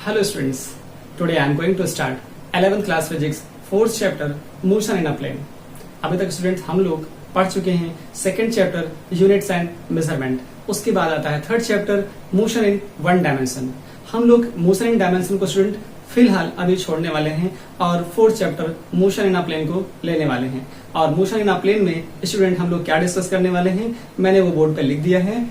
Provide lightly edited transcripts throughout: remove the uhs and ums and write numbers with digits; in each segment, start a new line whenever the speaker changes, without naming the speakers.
Hello students, today I am going to start 11th class physics 4th chapter motion in a plane. अभी तक student हम लोग पढ़ चुके हैं second chapter units and measurement, उसके बाद आता है third chapter motion in one dimension. हम लोग मोशन इन डायमेंशन को स्टूडेंट फिलहाल अभी छोड़ने वाले हैं और fourth chapter motion in a plane को लेने वाले हैं. और मोशन इन अ प्लेन में स्टूडेंट हम लोग क्या डिस्कस करने वाले हैं, मैंने वो बोर्ड पे लिख दिया है.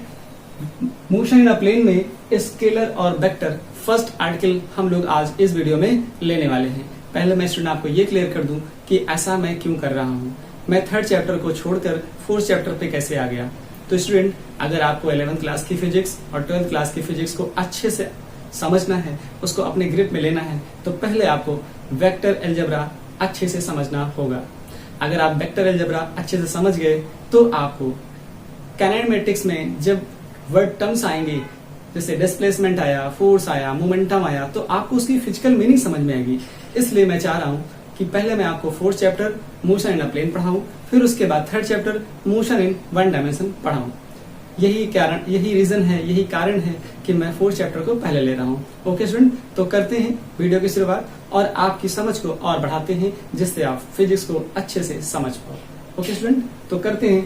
मोशन इन अ प्लेन में स्केलर और वेक्टर फर्स्ट आर्टिकल हम लोग आज इस वीडियो में लेने वाले हैं. पहले मैं स्टूडेंट आपको ये क्लियर कर दूं कि ऐसा मैं क्यों कर रहा हूं, मैं थर्ड चैप्टर को छोड़कर फोर्थ चैप्टर पे कैसे आ गया. तो स्टूडेंट अगर आपको 11th क्लास की फिजिक्स और 12th क्लास की फिजिक्स को अच्छे से समझना है, उसको अपने ग्रिप में लेना है, तो पहले आपको वेक्टर अलजेब्रा अच्छे से समझना होगा. अगर आप वेक्टर अलजेब्रा अच्छे से समझ गए तो आपको काइनेमेटिक्स में जब वर्ड टर्म्स आएंगे, जैसे डिस्प्लेसमेंट आया, फोर्स आया, मोमेंटम आया, तो आपको उसकी फिजिकल मीनिंग समझ में आएगी. इसलिए मैं चाह रहा हूं कि पहले मैं आपको fourth chapter motion in a plane पढ़ाऊं, फिर उसके बाद third chapter motion in one dimension पढ़ाऊं. यही रीजन है, यही कारण है कि मैं फोर्थ चैप्टर को पहले ले रहा हूं. ओके स्टूडेंट, तो करते हैं वीडियो की शुरुआत और आपकी समझ को और बढ़ाते हैं, जिससे आप फिजिक्स को अच्छे से समझ पाओ. ओके स्टूडेंट, तो करते हैं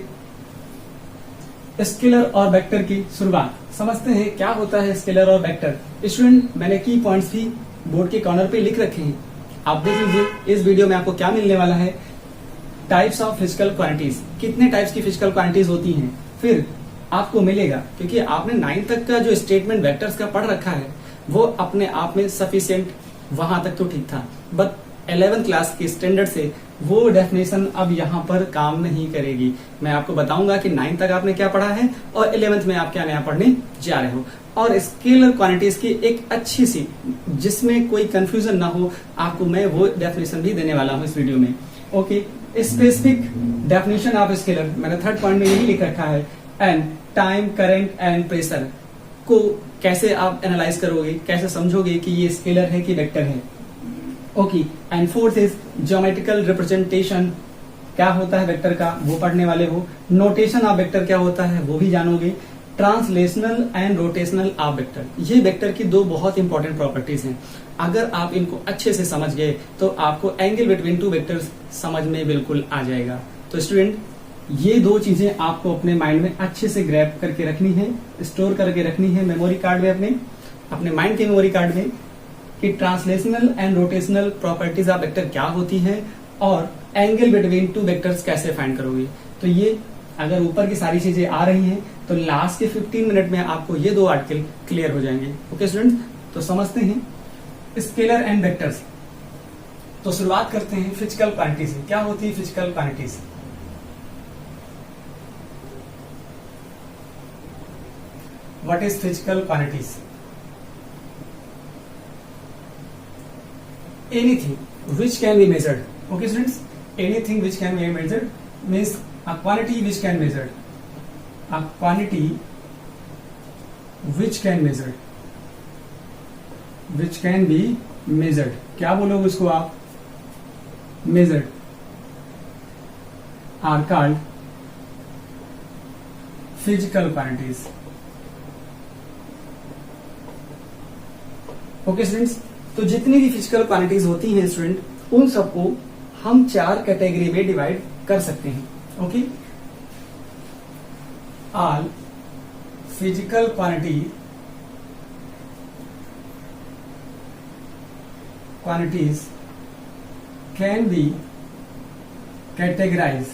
स्केलर और वेक्टर की शुरुआत. समझते हैं क्या होता है स्केलर और वेक्टर. स्टूडेंट मैंने की पॉइंट्स भी बोर्ड के कॉर्नर पे लिख रखे हैं, आप देख लीजिए. इस वीडियो में आपको क्या मिलने वाला है, टाइप्स ऑफ फिजिकल क्वांटिटीज, कितने टाइप्स की फिजिकल क्वांटिटीज होती हैं. फिर आपको मिलेगा, क्योंकि आपने 9 तक का जो स्टेटमेंट वेक्टर्स का पढ़ रखा है वो अपने आप में सफिशिएंट, वहां तक तो ठीक था, बट 11th क्लास के स्टैंडर्ड से वो डेफिनेशन अब यहाँ पर काम नहीं करेगी. मैं आपको बताऊंगा कि 9 तक आपने क्या पढ़ा है और 11th में आप क्या नया पढ़ने जा रहे हो. और स्केलर क्वांटिटीज की एक अच्छी सी, जिसमें कोई कंफ्यूजन ना हो, आपको मैं वो डेफिनेशन भी देने वाला हूँ इस वीडियो में. Okay, specific definition of scalar मैंने थर्ड पॉइंट में यही लिख रखा है. And time, current and pressure को कैसे आप एनालाइज करोगे, कैसे समझोगे कि ये स्केलर है कि वेक्टर है. Okay, and fourth is geometrical representation, क्या होता है वेक्टर का वो पढ़ने वाले हो. नोटेशन ऑफ वेक्टर क्या होता है वो भी जानोगे. Translational and rotational of vector, ये वेक्टर की दो बहुत इंपॉर्टेंट प्रॉपर्टीज हैं. अगर आप इनको अच्छे से समझ गए तो आपको एंगल बिटवीन टू वेक्टर्स समझ में बिल्कुल आ जाएगा. तो स्टूडेंट ये दो चीजें आपको अपने माइंड में अच्छे से ग्रैब करके रखनी है, स्टोर करके रखनी है मेमोरी कार्ड में, अपने माइंड के मेमोरी कार्ड में, कि translational and rotational properties of vector क्या होती है और एंगल बिटवीन टू वेक्टर्स कैसे फाइंड करोगे. तो ये अगर ऊपर की सारी चीजें आ रही हैं तो लास्ट के 15 मिनट में आपको ये दो आर्टिकल क्लियर हो जाएंगे. ओके स्टूडेंट, तो समझते हैं स्केलर एंड वेक्टर्स. तो शुरुआत करते हैं फिजिकल क्वांटिटीज से. क्या होती है physical quantities. What is physical quantities? Anything which can be measured. Okay students, anything which can be measured means a quantity which can measured. A quantity which can measured. Which can be measured. क्या बोलोगे उसको आप, measured are called physical quantities. Okay students, तो जितनी भी physical quantities होती हैं student, उन सबको हम 4 कैटेगरी में डिवाइड कर सकते हैं. Okay, all physical quantities can be categorised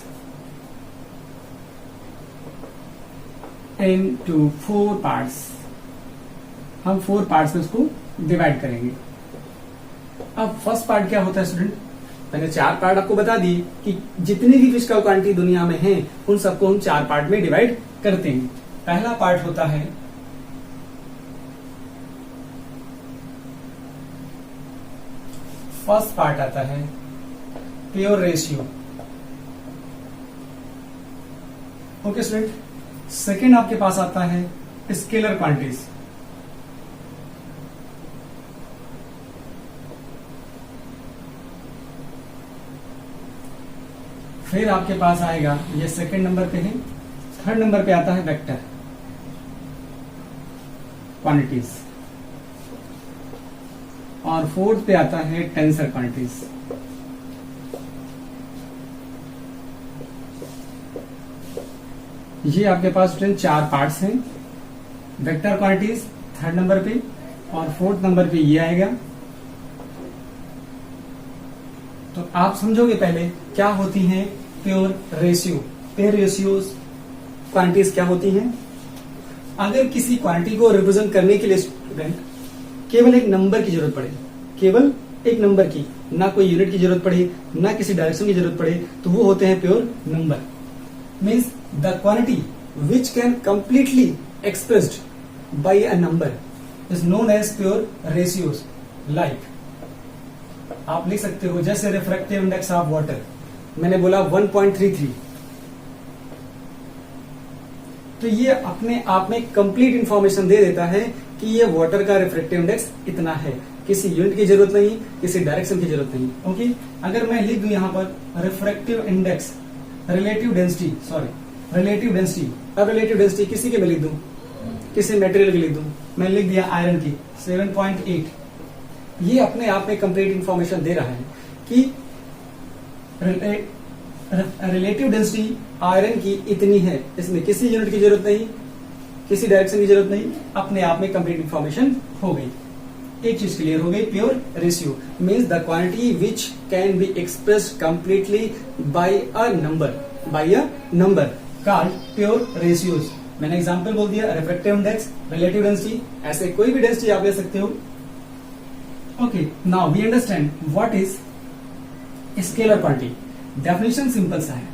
into 4 parts. हम 4 पार्ट्स में उसको डिवाइड करेंगे. अब फर्स्ट पार्ट क्या होता है स्टूडेंट, मैंने 4 पार्ट आपको बता दिए कि जितनी भी फिजिकल क्वांटिटी दुनिया में है उन सबको हम 4 पार्ट में डिवाइड करते हैं. पहला पार्ट होता है फर्स्ट पार्ट आता है pure ratio. Okay student, second आपके पास आता है स्केलर क्वांटिटीज. फिर आपके पास आएगा, ये सेकंड नंबर पे है, थर्ड नंबर पे आता है वेक्टर क्वांटिटीज। और फोर्थ पे आता है टेंसर क्वांटिटीज। ये आपके पास स्टूडेंट 4 पार्ट्स हैं। वेक्टर क्वांटिटीज 3rd नंबर पे और 4th नंबर पे ये आएगा। तो आप समझोगे पहले क्या होती हैं pure ratio. Pure ratios quantities क्या होती हैं? अगर किसी क्वांटिटी को रिप्रेजेंट करने के लिए स्टूडेंट केवल एक नंबर की जरूरत पड़े, केवल एक नंबर की, ना कोई यूनिट की जरूरत पड़े, ना किसी डायरेक्शन की जरूरत पड़े, तो वो होते हैं pure number. Means the quantity which can completely expressed by a number is known as pure ratios. Like आप लिख सकते हो जैसे रिफ्रैक्टिव इंडेक्स ऑफ वाटर, मैंने बोला 1.33, तो ये अपने आप में कंप्लीट इंफॉर्मेशन दे देता है कि ये वाटर का रिफ्रैक्टिव इंडेक्स इतना है। किसी यूनिट की जरूरत नहीं, किसी डायरेक्शन की जरूरत नहीं। ओके, अगर मैं लिख दूं यहां पर refractive index relative density, relative density, अब रिलेटिव डेंसिटी किसी के मैं लिख दूं, किसी मटेरियल की लिख दूं, मैं लिख दिया आयरन की 7.8, ये अपने आप में कंप्लीट इंफॉर्मेशन दे रहा है कि रिलेटिव डेंसिटी आयरन की इतनी है। इसमें किसी यूनिट की जरूरत नहीं, किसी डायरेक्शन की जरूरत नहीं, अपने आप में कंप्लीट इंफॉर्मेशन हो गई। एक चीज क्लियर हो गई, pure ratio means the quantity which can be expressed completely by a number called pure ratios. मैंने एग्जांपल बोल दिया, रिफ्रैक्टिव इंडेक्स, रिलेटिव डेंसिटी, ऐसे कोई भी डेंसिटी आप ले सकते हो। Okay, now we understand what is scalar quantity. Definition simple सा है।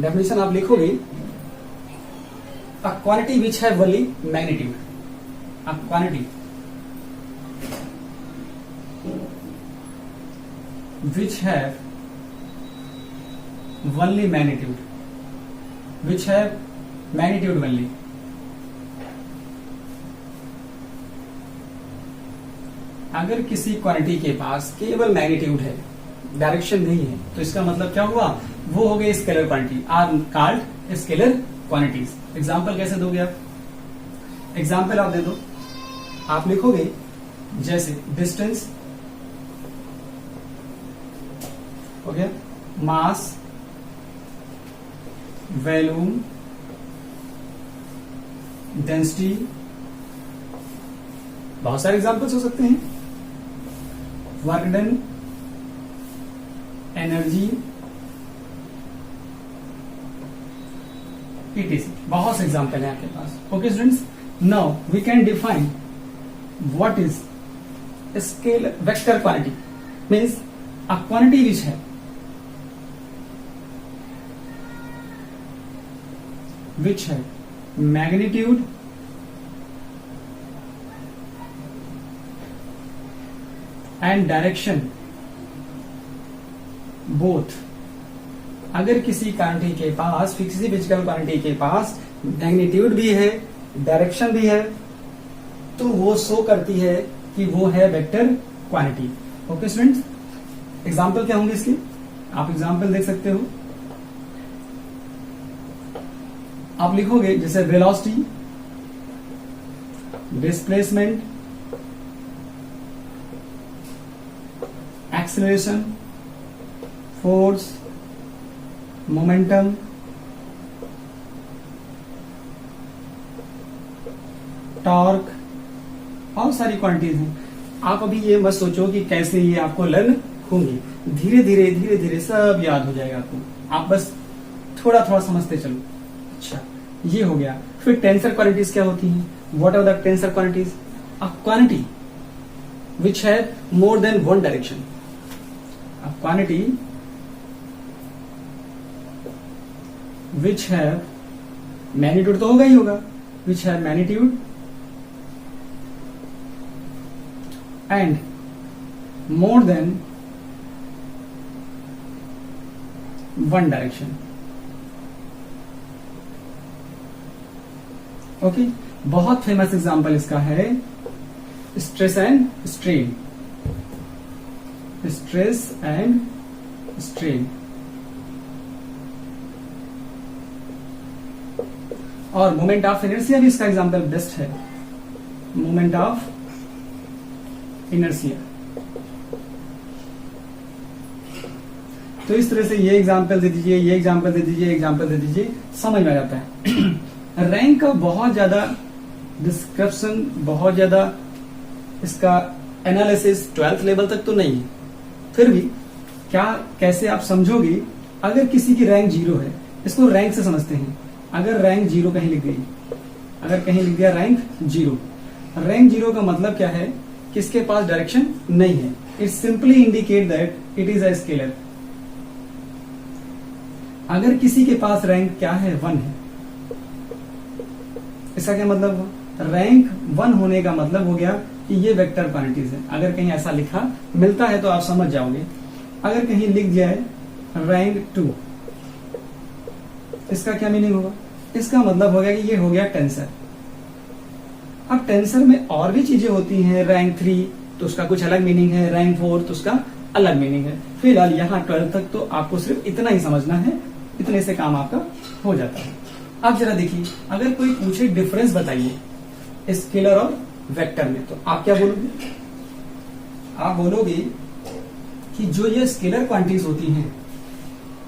डेफिनेशन आप लिखोगे, a quantity which have only magnitude, a quantity which have only magnitude, which have magnitude only। अगर किसी क्वांटिटी के पास केवल मैग्नीट्यूड है, डायरेक्शन नहीं है, तो इसका मतलब क्या हुआ, वो हो गए scalar quantity, are called scalar quantities. Example कैसे दोगे आप? एग्जांपल आप दे दो, आप लिखोगे जैसे डिस्टेंस हो गया, मास, वॉल्यूम, डेंसिटी, बहुत सारे एग्जांपल्स हो सकते हैं, वर्क डन, एनर्जी, etc। बहुत से एग्जांपल है आपके पास। Okay students, now we can define what is scale vector quantity. Means a quantity which है which है magnitude and direction both। अगर किसी क्वांटिटी के पास, किसी फिजिकल क्वांटिटी के पास मैग्नीट्यूड भी है, डायरेक्शन भी है, तो वो शो करती है कि वो है vector quantity. Okay students, example क्या होंगे इसके, आप एग्जांपल देख सकते हो। आप लिखोगे जैसे velocity, displacement, acceleration, force, momentum, torque, बहुत सारी क्वांटिटीज हैं। आप अभी ये मत सोचो कि कैसे ये आपको लर्न होंगी, धीरे धीरे सब याद हो जाएगा आपको। आप बस थोड़ा थोड़ा समझते चलो। अच्छा, ये हो गया। फिर टेंसर क्वांटिटीज क्या होती हैं? What are the tensor quantities? A quantity which have more than one direction. A quantity which have magnitude तो होगा ही होगा, which have magnitude and more than one direction. Okay, बहुत फेमस एग्जांपल इसका है stress and strain. Stress and strain और moment of inertia भी इसका एग्जांपल बेस्ट है। मोमेंट ऑफ इनर्शिया तो इस तरह से ये एग्जाम्पल दे दीजिए, ये एग्जाम्पल दे दीजिए, एग्जाम्पल दे दीजिए, समझ में आ जाता है। रैंक का बहुत ज्यादा डिस्क्रिप्शन, बहुत ज्यादा इसका एनालिसिस 12th लेवल तक तो नहीं है, फिर भी क्या कैसे आप समझोगे। अगर किसी की रैंक 0 है, इसको रैंक से समझते हैं। अगर रैंक 0 कहीं लिख गई, अगर कहीं लिख दिया रैंक 0, रैंक 0 का मतलब क्या है कि इसके पास डायरेक्शन नहीं है। It simply indicate that it is a scalar. अगर किसी के पास रैंक क्या है 1 है, इसका क्या मतलब हुआ? रैंक 1 होने का मतलब हो गया कि ये वेक्टर क्वांटिटीज है। अगर कहीं ऐसा लिखा मिलता है तो आप समझ जाओगे। अगर कहीं लिख जाए रैंक 2, इसका क्या मीनिंग होगा? इसका मतलब हो गया कि ये हो गया टेंसर। अब टेंसर में और भी चीजें होती हैं। रैंक 3 तो उसका कुछ अलग मीनिंग है, रैंक 4 तो उसका अलग मीनिंग है। फिलहाल यहाँ 12 तक तो आपको सिर्फ इतना ही समझना है, इतने से काम आपका हो जाता है। अब जरा देखिए, अगर कोई पूछे डिफरेंस बताइए स्केलर और वेक्टर में, तो आप क्या बोलोगे? आप बोलोगे कि जो ये स्केलर क्वांटिटीज होती हैं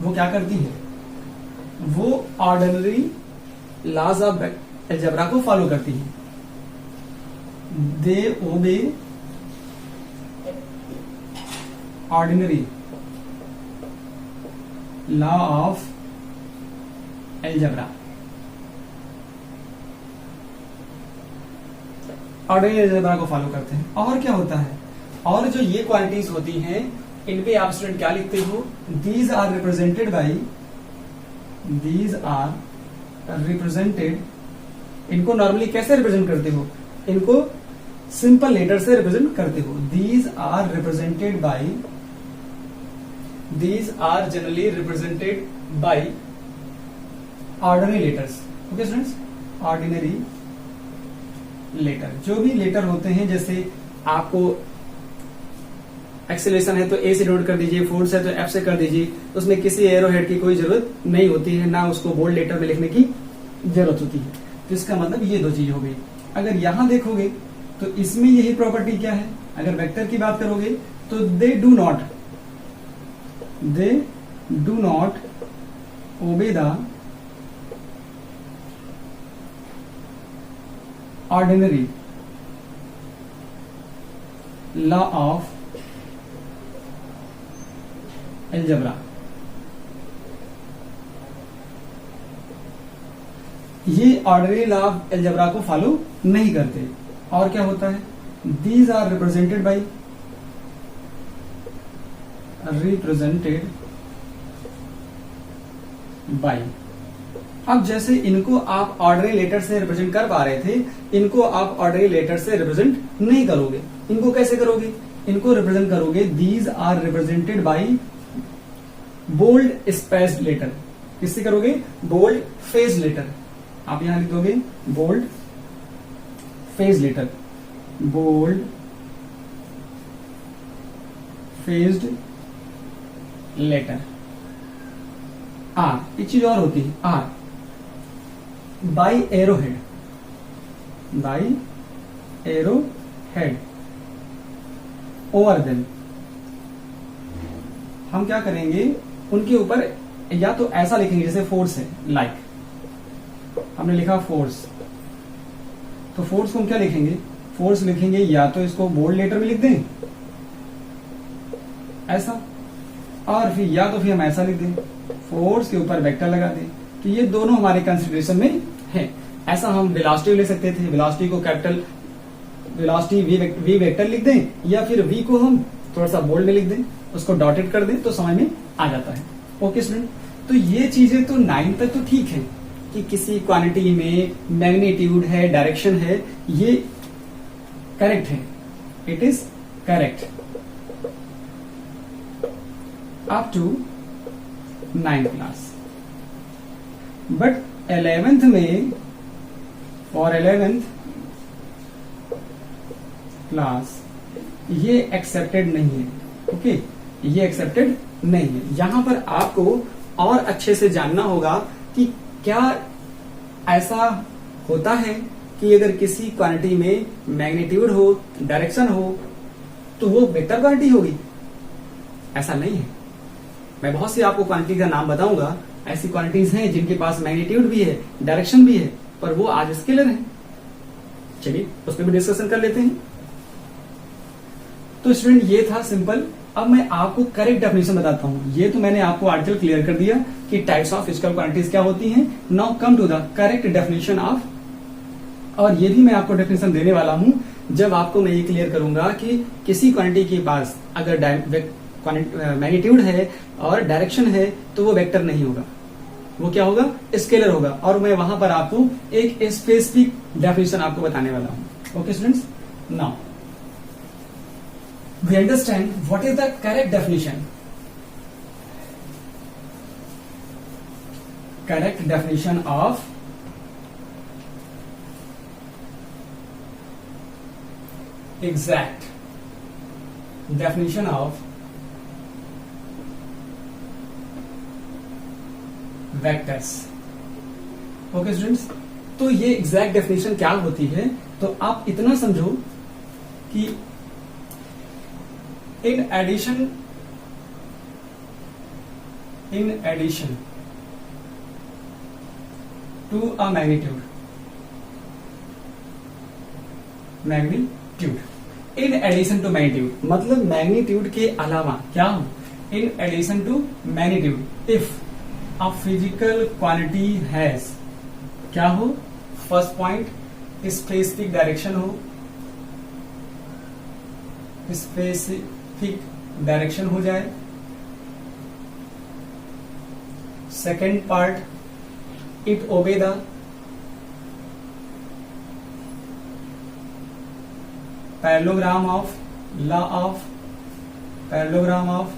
वो क्या करती हैं? वो ऑर्डिनरी लॉज ऑफ अलजेब्रा को फॉलो करती हैं। They obey ordinary law of algebra. Ordinary algebra को फॉलो करते हैं। और क्या होता है? और जो ये क्वांटिटीज होती हैं, इनपे आप स्टूडेंट क्या लिखते हो? These are represented by, these are represented, इनको नॉर्मली कैसे रिप्रेजेंट करते हो? इनको सिंपल लेटर से रिप्रेजेंट करते हो। These are represented by, these are generally represented by ordinary letters. Okay students, ordinary letter, जो भी लेटर होते हैं, जैसे आपको एक्सेलरेशन है तो ए से नोट कर दीजिए, फोर्स है तो एफ से कर दीजिए, उसमें किसी एरो हेड की कोई जरूरत नहीं होती है, ना उसको बोल्ड लेटर में लिखने की जरूरत होती है। तो इसका मतलब ये दो चीज हो गई। अगर यहां देखोगे तो इसमें यही प्रॉपर्टी क्या है? अगर वेक्टर की बात करोगे तो they do not obey the ordinary law of algebra. ये ऑर्डिनरी लॉ ऑफ अलजेब्रा को फॉलो नहीं करते। और क्या होता है? These are represented by. अब जैसे इनको आप ऑर्डिनरी लेटर से रिप्रेजेंट कर पा रहे थे, इनको आप ऑर्डिनरी लेटर से रिप्रेजेंट नहीं करोगे। इनको कैसे करोगे? इनको रिप्रेजेंट करोगे, these are represented by bold spaced letter. किससे करोगे? Bold face letter. आप यहां लिख दोगे bold face letter, bold faced letter. Or, एक चीज और होती है, or by arrow head, by arrow head over them. हम क्या करेंगे? उनके ऊपर या तो ऐसा लिखेंगे जैसे फोर्स है, लाइक हमने लिखा फोर्स, तो फोर्स को हम क्या लिखेंगे? फोर्स लिखेंगे या तो इसको बोल्ड लेटर में लिख दें ऐसा, और फिर या तो फिर हम ऐसा लिख दें, फोर्स के ऊपर वेक्टर लगा दें। तो ये दोनों हमारे कंसिडरेशन में है। ऐसा हम वेलोसिटी ले सकते थे, वेलोसिटी को कैपिटल वेलोसिटी वी वेक्टर लिख दें, या फिर वी को हम थोड़ा सा बोल्ड में लिख दें, उसको डॉटेड कर दें, तो समझ में आ जाता है। ओके स्टूडेंट, तो ये चीजें तो 9 तक तो ठीक है कि किसी क्वांटिटी में मैग्नीट्यूड है, डायरेक्शन है, ये करेक्ट है, it is correct up to 9th class. But 11th में, फॉर 11th क्लास ये एक्सेप्टेड नहीं है। ओके, ये एक्सेप्टेड नहीं है। यहां पर आपको और अच्छे से जानना होगा कि क्या ऐसा होता है कि अगर किसी क्वांटिटी में मैग्नीट्यूड हो, डायरेक्शन हो, तो वो वेक्टर क्वांटिटी होगी? ऐसा नहीं है। मैं बहुत सी आपको क्वांटिटी का नाम बताऊंगा, ऐसी क्वांटिटीज हैं जिनके पास मैग्नीट्यूड भी है, डायरेक्शन भी है, पर वो आज स्केलर है। चलिए उस पर भी डिस्कशन कर लेते हैं। तो स्टूडेंट ये था सिंपल। अब मैं आपको करेक्ट डेफिनेशन बताता हूं। ये तो मैंने आपको आर्टिकल क्लियर कर दिया कि टाइप्स ऑफ फिजिकल क्वांटिटीज क्या होती हैं। Now come to the correct definition of, और ये भी मैं आपको डेफिनेशन देने वाला हूं जब आपको मैं ये क्लियर करूंगा कि किसी क्वांटिटी के पास अगर मैग्नीट्यूड है और डायरेक्शन है तो वो वेक्टर नहीं होगा, वो क्या होगा, स्केलर होगा। और मैं वहां पर आपको एक स्पेसिफिक डेफिनेशन आपको बताने वाला हूं। Okay students, now we understand what is the correct definition. Correct definition of exact definition of vectors. Okay students, तो ये एग्जैक्ट डेफिनेशन क्या होती है, तो आप इतना समझो कि in addition to a magnitude in addition to magnitude मतलब मैग्नीट्यूड के अलावा क्या हो, in addition to magnitude if a physical quantity has क्या हो, फर्स्ट पॉइंट स्पेसिफिक डायरेक्शन हो, स्पेसिफिक डायरेक्शन हो जाए। Second part, it obey the parallelogram of law of parallelogram of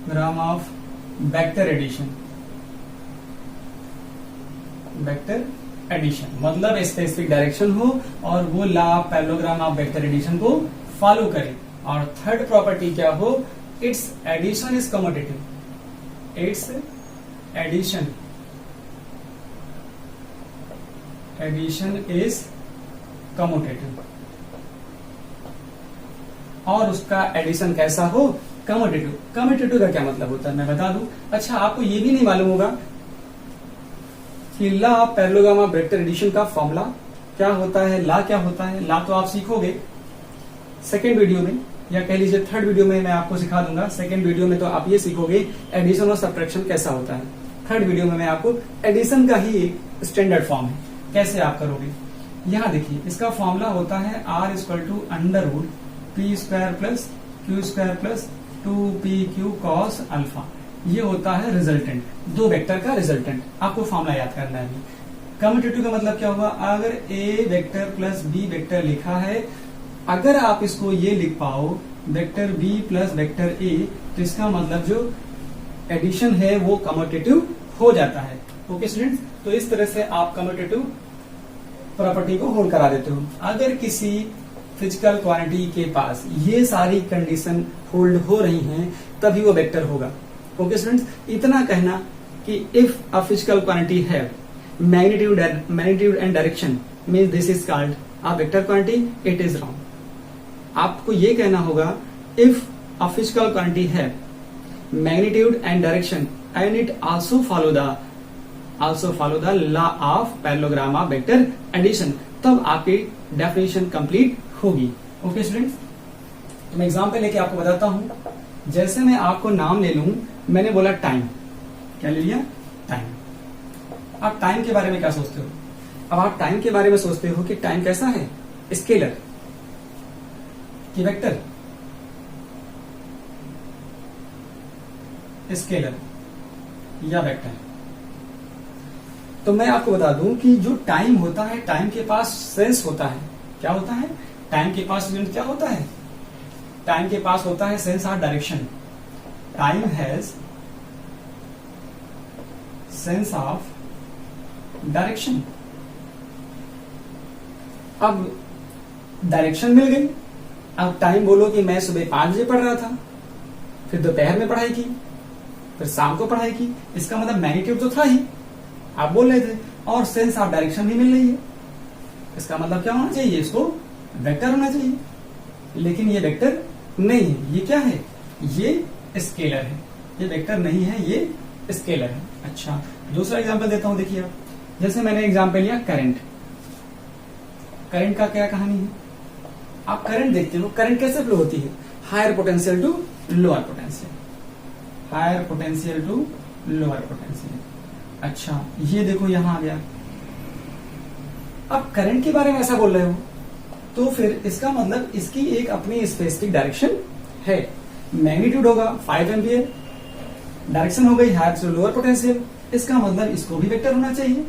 gram of vector addition. Vector addition मतलब specific direction हो और वो law of parallelogram of vector addition को follow करे। और थर्ड प्रॉपर्टी क्या हो, its addition is commutative. Its addition is commutative, और उसका एडिशन कैसा हो, कम्यूटेटिव। कम्यूटेटिव का क्या मतलब होता है मैं बता दूं। अच्छा, आपको ये भी नहीं मालूम होगा कि law of parallelogram of vector addition का फॉर्मूला क्या होता है, लॉ क्या होता है। लॉ तो आप सीखोगे सेकेंड वीडियो में, या कह लीजिए थर्ड वीडियो में मैं आपको सिखा दूंगा। सेकेंड वीडियो में तो आप ये सीखोगे एडिशन और सब्ट्रैक्शन कैसा होता है। थर्ड वीडियो में मैं आपको एडिशन का ही एक स्टैंडर्ड फॉर्म है, कैसे आप करोगे। यहां देखिए, इसका फॉर्मूला होता है R = under root p² plus q² plus 2pq cos alpha. ये होता है रिजल्टेंट, दो वेक्टर का रिजल्टेंट। आपको फॉर्मूला याद करना है। कम्यूटेटिव का मतलब क्या होगा, अगर a vector plus b vector लिखा है, अगर आप इसको ये लिख पाओ vector b plus vector a, तो इसका मतलब जो एडिशन है वो कम्यूटेटिव हो जाता है। ओके स्टूडेंट्स, तो इस तरह से आप कम्यूटेटिव प्रॉपर्टी को होल्ड करा देते हो। अगर किसी फिजिकल क्वांटिटी के पास ये सारी कंडीशन होल्ड हो रही हैं, तभी वो वेक्टर होगा। ओके स्टूडेंट्स, इतना कहना कि इफ अ फिजिकल क्वांटिटी है magnitude and direction means this is called a vector quantity, it is wrong. आपको ये कहना होगा इफ अ फिजिकल क्वांटिटी है magnitude and direction and it also follow the law of parallelogram of vector addition, तब आपकी definition complete होगी। Okay students, तो मैं एग्जांपल लेके आपको बताता हूं। जैसे मैं आपको नाम ले लूं, मैंने बोला टाइम, क्या ले लिया, टाइम। आप टाइम के बारे में क्या सोचते हो? अब आप टाइम के बारे में सोचते हो कि टाइम कैसा है, स्केलर कि वेक्टर? स्केलर या वेक्टर। तो मैं आपको बता दूं कि जो टाइम होता है, टाइम के पास सेंस होता है। क्या होता है टाइम के पास? क्या होता है टाइम के पास? होता है sense of direction. Time has sense of direction. अब डायरेक्शन मिल गई। अब टाइम बोलो कि मैं सुबह 5 बजे पढ़ रहा था, फिर दोपहर में पढ़ाई की, फिर शाम को पढ़ाई की, इसका मतलब मैग्नीट्यूड तो था ही, आप बोल रहे थे, और सेंस ऑफ डायरेक्शन भी मिल रही है। इसका मतलब क्या होना चाहिए, इसको वेक्टर होना चाहिए, लेकिन ये वेक्टर नहीं है। ये क्या है? ये स्केलर है। ये वेक्टर नहीं है, ये स्केलर है। अच्छा, दूसरा एग्जांपल देता हूं। देखिए आप, जैसे मैंने एग्जांपल लिया करंट। करंट का क्या कहानी है? आप करंट देखते हो, करंट कैसे फ्लो होती है? Higher potential to lower potential, higher potential to lower potential. अच्छा, ये देखो यहां आ गया। अब करंट के बारे में ऐसा बोल रहे हो तो फिर इसका मतलब इसकी एक अपनी स्पेसिफिक डायरेक्शन है। मैग्नीट्यूड होगा 5 एम्पियर, डायरेक्शन हो गई हायर टू लोअर पोटेंशियल। इसका मतलब इसको भी वेक्टर होना चाहिए,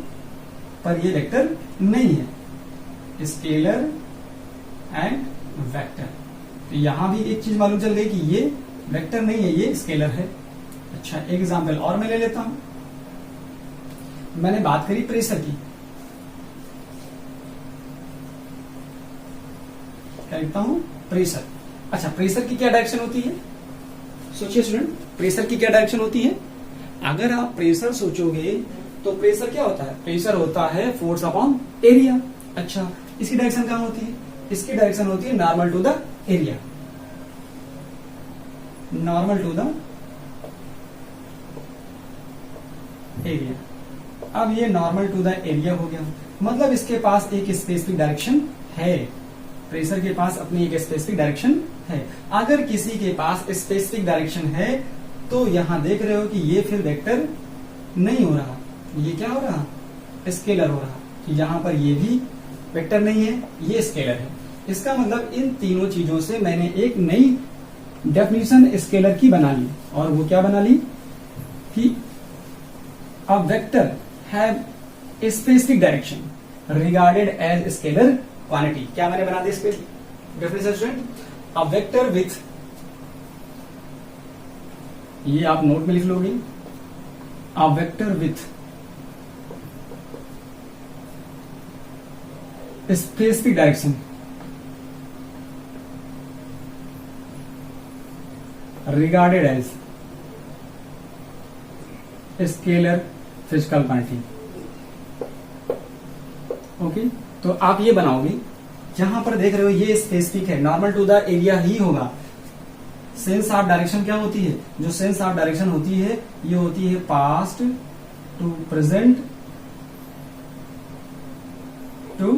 पर ये वेक्टर नहीं है। स्केलर एंड वेक्टर, तो यहां भी एक चीज मालूम चल गई कि ये वेक्टर नहीं है, ये स्केलर है। अच्छा, एक एग्जांपल और मैं ले लेता हूं। मैंने बात करी प्रेशर की, क्या लिखता हूं? प्रेशर। अच्छा, प्रेशर की क्या डायरेक्शन होती है? सोचिए स्टूडेंट, प्रेशर की क्या डायरेक्शन होती है? अगर आप प्रेशर सोचोगे तो प्रेशर क्या होता है? प्रेशर होता है फोर्स अपॉन एरिया। अच्छा, इसकी डायरेक्शन कहां होती है? इसकी डायरेक्शन होती है normal to the area, normal to the area. अब ये नॉर्मल टू द एरिया हो गया, मतलब इसके पास एक स्पेसिफिक डायरेक्शन है। प्रेशर के पास अपनी एक स्पेसिफिक डायरेक्शन है। अगर किसी के पास स्पेसिफिक डायरेक्शन है तो यहां देख रहे हो कि ये फिर वेक्टर नहीं हो रहा, ये क्या हो रहा? स्केलर हो रहा। यहां पर ये भी वेक्टर नहीं है, ये स्केलर है। इसका मतलब इन तीनों चीजों से मैंने एक नई डेफिनेशन स्केलर की बना ली, और वो क्या बना ली कि a vector have a specific direction regarded as scalar quantity. क्या मैंने बना दी इस पे definition student? A vector with, ये आप नोट में लिख लोगे, a vector with specific direction regarded as scalar physical quantity। Okay, तो आप ये बनाओगे, जहां पर देख रहे हो ये स्पेसिफिक है, नॉर्मल टू द एरिया ही होगा। सेंस ऑफ डायरेक्शन क्या होती है? जो सेंस ऑफ डायरेक्शन होती है ये होती है past to present to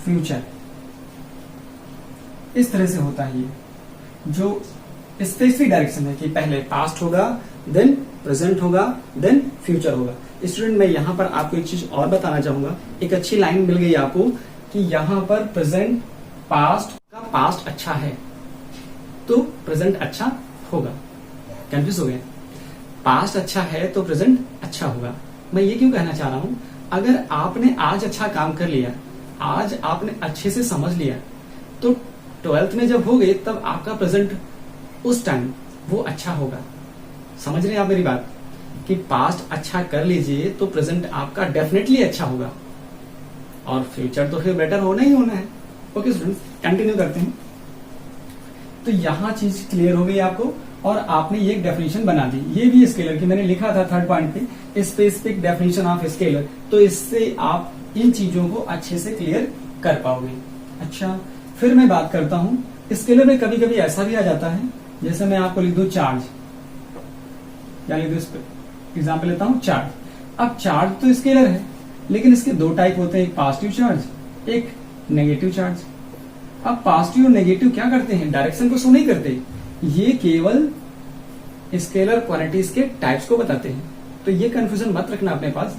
future. इस तरह से होता है ये, जो स्पेसिफिक डायरेक्शन है कि पहले पास्ट होगा, देन प्रेजेंट होगा, देन फ्यूचर होगा। स्टूडेंट, मैं यहां पर आपको एक चीज और बताना चाहूंगा। एक अच्छी लाइन मिल गई आपको कि यहां पर प्रेजेंट पास्ट का पास्ट अच्छा है तो प्रेजेंट अच्छा होगा। कंफ्यूज हो गए? पास्ट अच्छा है तो प्रेजेंट अच्छा होगा। मैं ये क्यों कहना चाह रहा हूं? अगर आपने आज अच्छा काम कर लिया, आज आपने अच्छे से समझ लिया, तो 12th में जब हो गए तब आपका प्रेजेंट उस टाइम वो अच्छा होगा। समझ रहे हैं आप मेरी बात? कि पास्ट अच्छा कर लीजिए तो प्रेजेंट आपका डेफिनेटली अच्छा होगा, और फ्यूचर तो फिर बेटर होना ही होना है। ओके स्टूडेंट्स, कंटिन्यू करते हैं। तो यहां चीज क्लियर हो गई आपको, और आपने ये एक डेफिनेशन बना दी। ये भी स्केलर की मैंने लिखा था थर्ड पॉइंट पे, स्पेसिफिक डेफिनेशन ऑफ स्केलर। तो इससे आप इन चीजों को अच्छे से क्लियर कर पाओगे। अच्छा, फिर मैं बात करता हूं स्केलर में कभी कभी ऐसा भी आ जाता है, जैसे मैं आपको लिख दूं चार्ज, क्या लिख दूं? इस पे एग्जाम्पल लेता हूं चार्ज। अब चार्ज तो स्केलर है, लेकिन इसके दो टाइप होते हैं, एक पॉजिटिव चार्ज, एक नेगेटिव चार्ज। अब पॉजिटिव और नेगेटिव क्या करते हैं? डायरेक्शन को शो नहीं करते, ये केवल स्केलर क्वांटिटीज के टाइप्स को बताते हैं। तो ये कंफ्यूजन मत रखना अपने पास।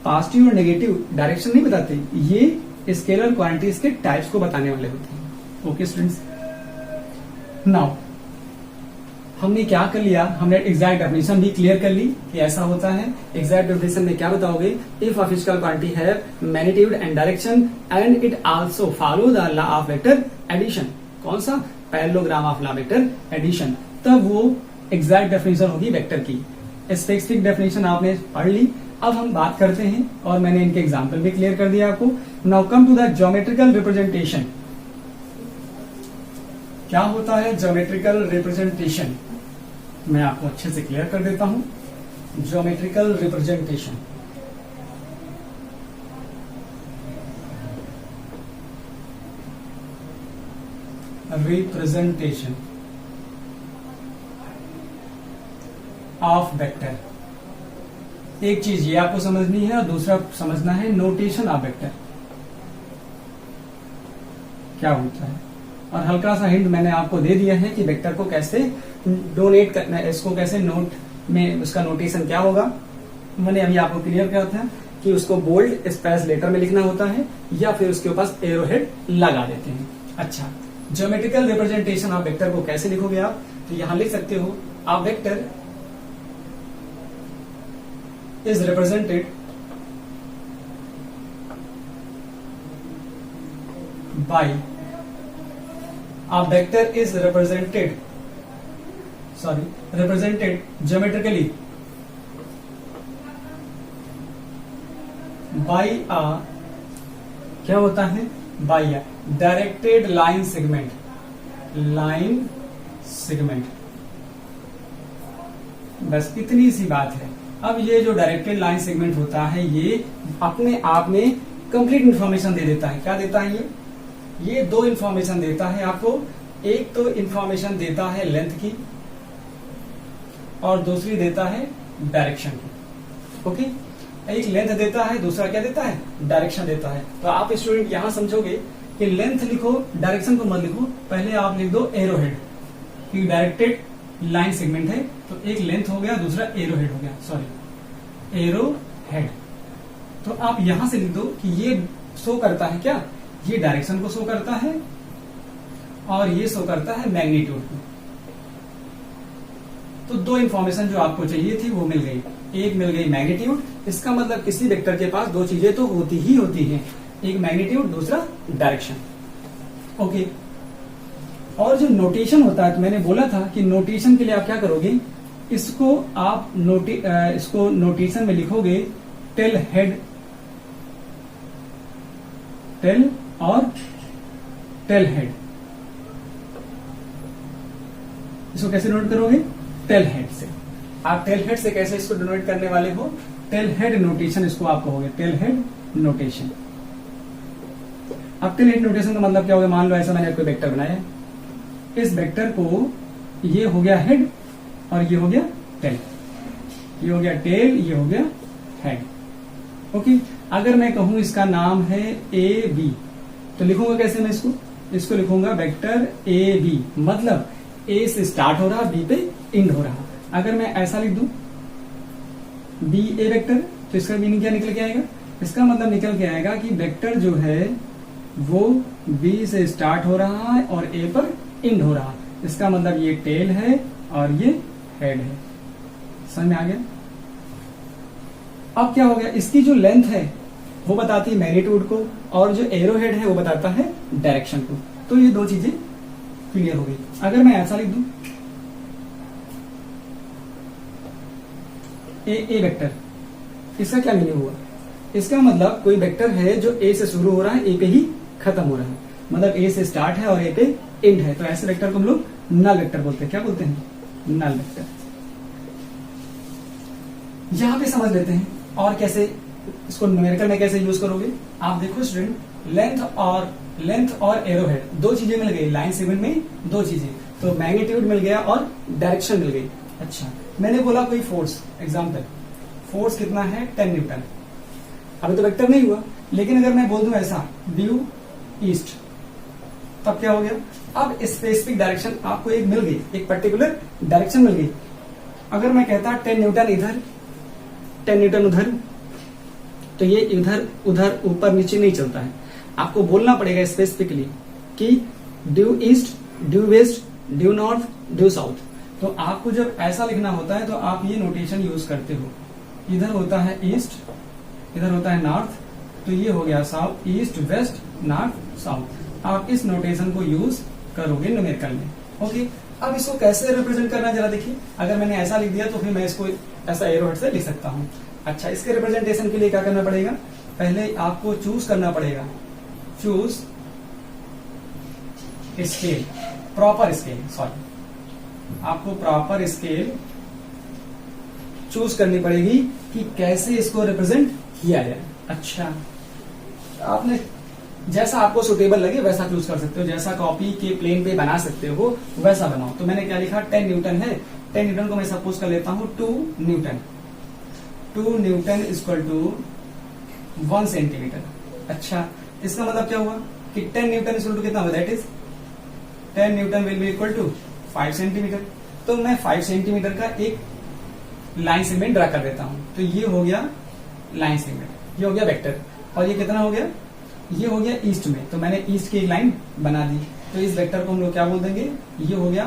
पॉजिटिव और नेगेटिव डायरेक्शन नहीं बताते, ये स्केलर क्वांटिटीज के टाइप्स को बताने वाले होते हैं। ओके स्टूडेंट्स, नाउ हमने क्या कर लिया? हमने एग्जैक्ट डेफिनेशन भी क्लियर कर ली कि ऐसा होता है। एग्जैक्ट डेफिनेशन में क्या बताओगे? If a physical quantity have magnitude and direction and it also follow the law of vector addition. कौन सा? Parallelogram of law vector addition. तब वो एग्जैक्ट डेफिनेशन होगी वेक्टर की। स्पेसिफिक डेफिनेशन आपने पढ़ ली। अब हम बात करते हैं, और मैंने इनके एग्जाम्पल भी क्लियर कर दिया आपको। Now come to the geometrical representation. क्या होता है ज्योमेट्रिकल रिप्रेजेंटेशन? मैं आपको अच्छे से क्लियर कर देता हूं। Geometrical representation representation of vector. एक चीज ये आपको समझनी है और दूसरा समझना है नोटेशन ऑफ वेक्टर क्या होता है। और हल्का सा हिंट मैंने आपको दे दिया है कि वेक्टर को कैसे डोनेट करना है, इसको कैसे नोट में उसका नोटेशन क्या होगा। मैंने अभी आपको क्लियर किया था कि उसको बोल्ड स्पेस लेटर में लिखना होता है या फिर उसके पास एरो हेड लगा देते हैं। अच्छा, ज्योमेट्रिकल रिप्रेजेंटेशन ऑफ वेक्टर को कैसे लिखोगे आप, तो यहां लिख सकते हो आप vector is represented by a vector is represented geometrically by a क्या होता है by a directed line segment। बस इतनी सी बात है। अब ये जो डायरेक्टेड लाइन सेगमेंट होता है ये अपने आप में कंप्लीट इंफॉर्मेशन दे देता है। क्या देता है ये दो इंफॉर्मेशन देता है आपको। एक तो इंफॉर्मेशन देता है लेंथ की और दूसरी देता है डायरेक्शन की। ओके, एक लेंथ देता है, दूसरा क्या देता है, डायरेक्शन देता है। तो आप स्टूडेंट यहां समझोगे कि लेंथ लिखो, डायरेक्शन को मत लिखो, पहले आप लिख दो एरो हेड, क्योंकि डायरेक्टेड लाइन सेगमेंट है तो एक लेंथ हो गया, दूसरा एरो हेड हो गया, सॉरी एरो हेड। तो आप यहां से लिख दो कि ये शो करता है क्या, ये डायरेक्शन को शो करता है और ये शो करता है मैग्नीट्यूड को। तो दो इंफॉर्मेशन जो आपको चाहिए थी वो मिल गई। एक मिल गई मैग्नीट्यूड, इसका मतलब किसी वेक्टर के पास दो चीजें तो होती ही होती हैं, एक मैग्नीट्यूड, दूसरा डायरेक्शन। ओके, और जो नोटेशन होता है तो मैंने बोला था कि नोटेशन के लिए आप क्या करोगे, इसको आप इसको नोटेशन में लिखोगे टेल हेड, टेल और टेल हेड। इसको कैसे नोट करोगे, टेल हेड से। आप टेल हेड से कैसे इसको डिनोट करने वाले हो, टेल हेड नोटेशन इसको आप कहोगे, टेल हेड नोटेशन। अब टेल हेड नोटेशन का मतलब क्या होगा, मान लो ऐसा मैंने कोई वेक्टर बनाया, इस वेक्टर को ये हो गया हेड और ये हो गया टेल, ये हो गया टेल, ये हो गया हेड। ओके, अगर मैं कहूं इसका नाम है ए बी तो लिखूंगा कैसे मैं इसको लिखूंगा वेक्टर ए बी, मतलब ए से स्टार्ट हो रहा, बी पे एंड हो रहा। अगर मैं ऐसा लिख दूं बी ए वेक्टर तो इसका मीनिंग क्या निकल के आएगा, इसका मतलब निकल के आएगा कि वेक्टर जो है वो बी से स्टार्ट हो रहा है और ए पर एंड हो रहा। इसका मतलब ये टेल है और ये हेड है। समझ में आ गया। अब क्या हो गया, इसकी जो लेंथ है वो बताती है मैग्नीट्यूड को और जो एरो हेड है वो बताता है डायरेक्शन को। तो ये दो चीजें क्लियर हो गई। अगर मैं ऐसा लिख दूं ए वेक्टर, इसका क्या मीनिंग हुआ, इसका मतलब कोई वेक्टर है जो ए से शुरू हो रहा है, ए पे ही खत्म हो रहा है, मतलब ए से स्टार्ट है और ए पे एंड है। तो ऐसे वेक्टर को हम लोग नल वेक्टर बोलते हैं। क्या बोलते हैं, नल वेक्टर। यहां पे समझ लेते हैं और कैसे इसको न्यूमेरिकल में कैसे यूज करोगे। आप देखो स्टूडेंट, लेंथ और एरो हेड दो चीजें मिल गई लाइन सेगमेंट में, दो चीजें, तो मैग्नीट्यूड मिल गया और डायरेक्शन मिल गई। अच्छा, मैंने बोला कोई फोर्स, एग्जाम्पल फोर्स कितना है 10 न्यूटन। अभी तो वेक्टर नहीं हुआ, लेकिन अगर मैं बोल दूं ऐसा ड्यू ईस्ट, तब क्या हो गया, अब स्पेसिफिक डायरेक्शन आपको एक मिल गई, एक पर्टिकुलर डायरेक्शन मिल गई। अगर मैं कहता 10 न्यूटन इधर 10 न्यूटन उधर, तो ये इधर उधर ऊपर नीचे नहीं चलता है। आपको बोलना पड़ेगा स्पेसिफिकली कि due east, due west, due north, due south. तो आपको जब ऐसा लिखना होता है तो आप ये नोटेशन यूज करते हो। इधर होता है ईस्ट, इधर होता है नॉर्थ, तो ये हो गया south, east west north south. आप इस नोटेशन को यूज करोगे न्यूमेरिकल में। ओके, अब इसको कैसे रिप्रेजेंट करना जरा देखिए। अगर मैंने ऐसा लिख दिया तो फिर मैं इसको ऐसा एरो हेड से लिख सकता हूं। अच्छा, इसके रिप्रेजेंटेशन के लिए क्या करना पड़ेगा, पहले आपको चूज करना पड़ेगा, choose scale, proper scale, sorry आपको प्रॉपर स्केल चूज करनी पड़ेगी कि कैसे इसको रिप्रेजेंट किया जाए। अच्छा, आपने जैसा आपको सुटेबल लगे वैसा चूज कर सकते हो, जैसा कॉपी के प्लेन पे बना सकते हो वैसा बनाओ। तो मैंने क्या लिखा, 10 न्यूटन है, 10 न्यूटन को मैं सपोज कर लेता हूं 2 newton, 2 newton equal to 1 centimetre. अच्छा, इसका मतलब क्या हुआ कि 10 न्यूटन इक्वल टू कितना हुआ, that is 10 newton will be equal to 5 centimetre. तो मैं 5 सेंटीमीटर का एक लाइन सेगमेंट ड्रा कर देता हूं। तो ये हो गया लाइन सेगमेंट, ये हो गया वेक्टर, और ये कितना हो गया, ये हो गया ईस्ट में। तो मैंने ईस्ट की एक लाइन बना दी। तो इस वेक्टर को हम लोग क्या बोल देंगे, ये हो गया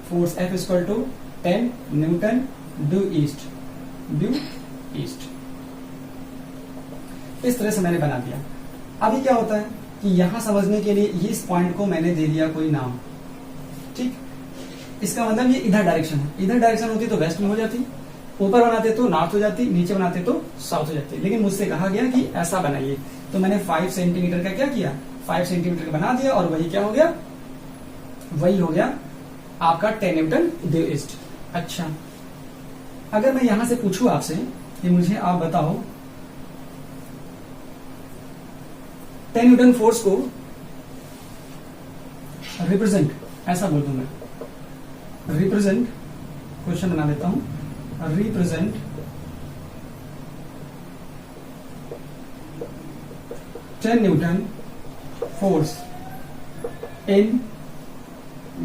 force F equal to 10 newton due east, due east. इस तरह से मैंने बना दिया। अभी क्या होता है कि यहां समझने के लिए इस पॉइंट को मैंने दे दिया कोई नाम, ठीक। इसका मतलब ये इधर डायरेक्शन है, इधर डायरेक्शन होती तो वेस्ट में हो जाती, ऊपर बनाते तो नॉर्थ हो जाती, नीचे बनाते तो साउथ हो जाती। लेकिन मुझसे कहा गया कि ऐसा बनाइए, तो मैंने 5 सेंटीमीटर का क्या किया, 5 सेंटीमीटर का बना दिया, और वही क्या हो गया, वही हो गया आपका 10 न्यूटन ड्यू ईस्ट। अच्छा, अगर मैं यहां से पूछूं आपसे कि मुझे आप बताओ 10 न्यूटन फोर्स को रिप्रेजेंट, ऐसा बोल दूं मैं, रिप्रेजेंट, क्वेश्चन बना देता हूं, represent 10 Newton force in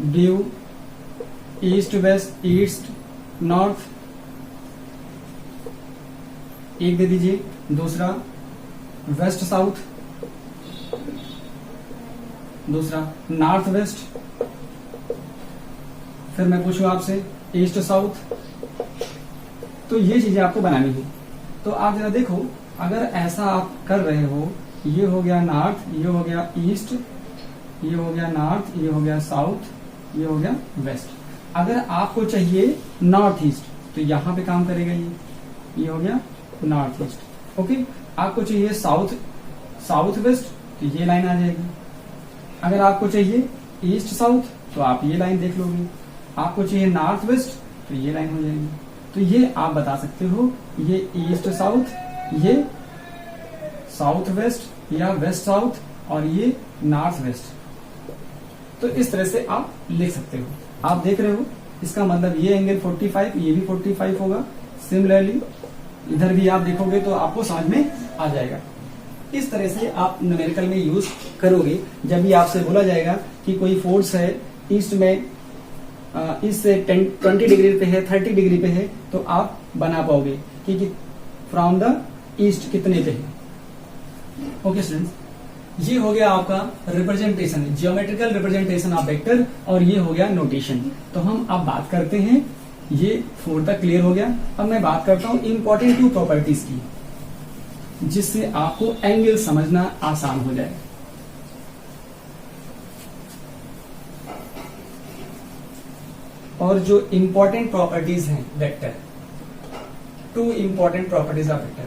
due east west, east north, एक दे दीजिए, दूसरा वेस्ट साउथ, दूसरा नॉर्थ वेस्ट, फिर मैं पूछूं आपसे ईस्ट साउथ। तो ये चीजें आपको बनानी है। तो आप जरा देखो, अगर ऐसा आप कर रहे हो, ये हो गया नॉर्थ, ये हो गया ईस्ट, ये हो गया नॉर्थ, ये हो गया साउथ, ये हो गया वेस्ट। अगर आपको चाहिए नॉर्थ ईस्ट तो यहां पे काम करेगा, ये हो गया नॉर्थ ईस्ट। ओके, आपको चाहिए साउथ, साउथ वेस्ट तो ये लाइन आ जाएगी। अगर आपको चाहिए ईस्ट साउथ तो आप ये लाइन देख लोगे। आपको चाहिए नॉर्थ वेस्ट तो ये लाइन हो जाएगी। तो ये आप बता सकते हो, ये ईस्ट साउथ, ये साउथ वेस्ट या वेस्ट साउथ, और ये नॉर्थ वेस्ट। तो इस तरह से आप लिख सकते हो। आप देख रहे हो, इसका मतलब ये एंगल 45, ये भी 45 होगा। सिमिलरली इधर भी आप देखोगे तो आपको समझ में आ जाएगा। इस तरह से आप न्यूमेरिकल में यूज करोगे। जब भी आपसे बोला जाएगा कि कोई फोर्स है ईस्ट में, ईस्ट से 20 डिग्री पे है, 30 डिग्री पे है, तो आप बना पाओगे कि फ्रॉम द ईस्ट कितने पे है। ओके स्टूडेंट्स, ये हो गया आपका representation, geometrical representation of vector, और ये हो गया नोटेशन। तो हम अब बात करते हैं, ये 4 तक क्लियर हो गया। अब मैं बात करता हूं इंपॉर्टेंट 2 प्रॉपर्टीज की, जिससे आपको एंगल समझना आसान हो जाए। और जो इंपॉर्टेंट प्रॉपर्टीज हैं vector, 2 important properties of vector,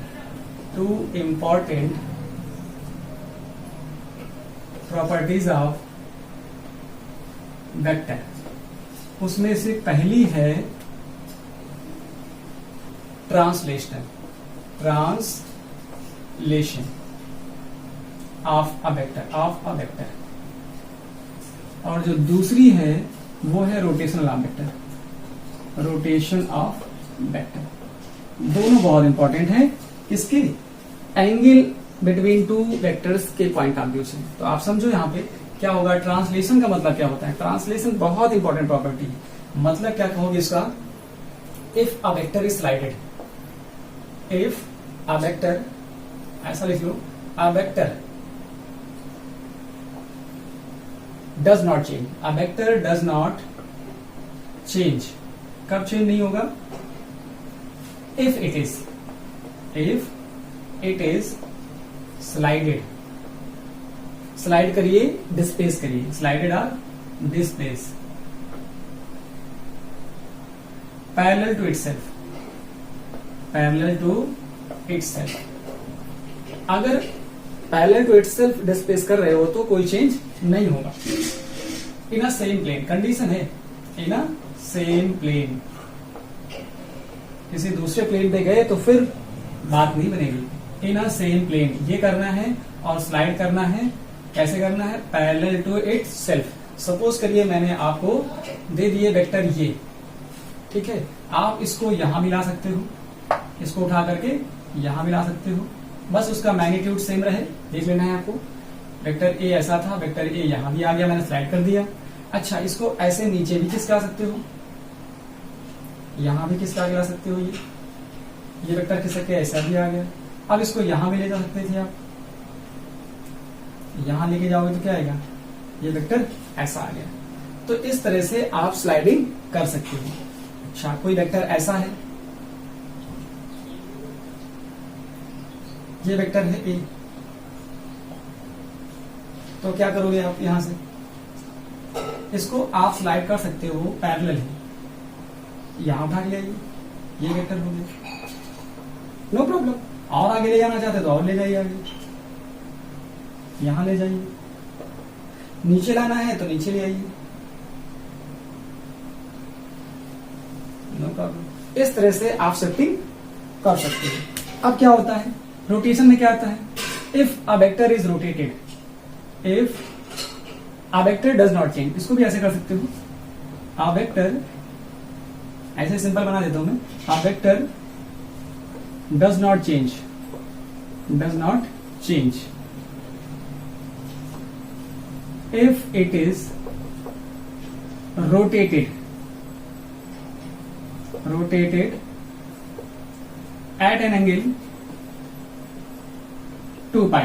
2 important properties of vector, उसमें से पहली है translational, translation of a vector, of a vector, और जो दूसरी है वो है rotational of vector, rotation of vector. दोनों बहुत इंपॉर्टेंट है किसके, एंगल बिटवीन 2 वेक्टर्स के पॉइंट ऑफ व्यू से। तो आप समझो यहाँ पे क्या होगा, ट्रांसलेशन का मतलब क्या होता है। ट्रांसलेशन बहुत इंपॉर्टेंट प्रॉपर्टी है। मतलब क्या कहोगे इसका, if a vector is slided, if a vector, ऐसा लिख लो, a vector does not change, a vector does not change. कब चेंज नहीं होगा, if it is slided, slide करिए, डिस्प्लेस करिए, स्लाइडेड और displace, parallel to itself, parallel to itself. अगर पैरेलल टू इटसेल्फ डिस्प्लेस कर रहे हो तो कोई चेंज नहीं होगा। In a same plane, condition है इन अ सेम प्लेन। किसी दूसरे प्लेन पे गए तो फिर बात नहीं बनेगी। इन अ सेम प्लेन ये करना है और स्लाइड करना है कैसे करना है, parallel to itself. Suppose करिए मैंने आपको दे दिए वेक्टर ये, ठीक है, आप इसको यहां भी ला सकते हो, इसको उठा करके यहां भी ला सकते हो, बस उसका मैग्नीट्यूड सेम रहे, देख लेना है आपको। वेक्टर ए ऐसा था, वेक्टर ए यहां भी आ गया, मैंने स्लाइड कर दिया। अच्छा, इसको ऐसे नीचे भी खिसका सकते हो, यहां भी खिसका के ला सकते हो, ये वेक्टर खिसक के ऐसा भी आ गया। अब इसको यहां भी ले जा सकते थे आप, यहां लेके जाओगे तो क्या आएगा, ये वेक्टर ऐसा आ गया। तो इस तरह से आप स्लाइडिंग कर सकते हो। अच्छा, कोई वेक्टर ऐसा है, ये वेक्टर है ए, तो क्या करोगे आप, यहां से इसको आप स्लाइड कर सकते हो, पैरेलल है, यहां उठा के लाइए, ये वेक्टर हो गया, नो प्रॉब्लम। और आगे ले जाना चाहते तो और ले जाइए, आगे यहां ले जाइए, नीचे लाना है तो नीचे ले आइए, नो प्रॉब्लम। इस तरह से आप शिफ्टिंग कर सकते हो। अब क्या होता है, रोटेशन में क्या आता है, if a vector is rotated, if a vector does not change, इसको भी ऐसे कर सकते हो, अ वेक्टर, ऐसे सिंपल बना देता हूं मैं, अ vector does not change, does not change if it is rotated at an angle 2 pi,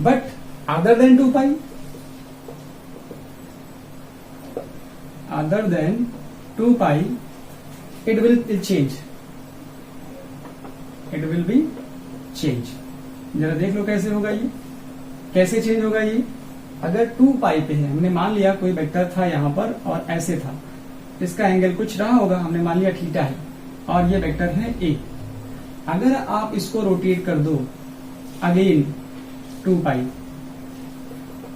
but other than 2 pi, it will change, it will be change। जरा देख लो कैसे होगा, ये कैसे चेंज होगा। ये अगर 2 पाई पे है, हमने मान लिया कोई वेक्टर था यहां पर और ऐसे था, इसका एंगल कुछ रहा होगा, हमने मान लिया थीटा है, और ये वेक्टर है ए। अगर आप इसको रोटेट कर दो अगेन 2 पाई,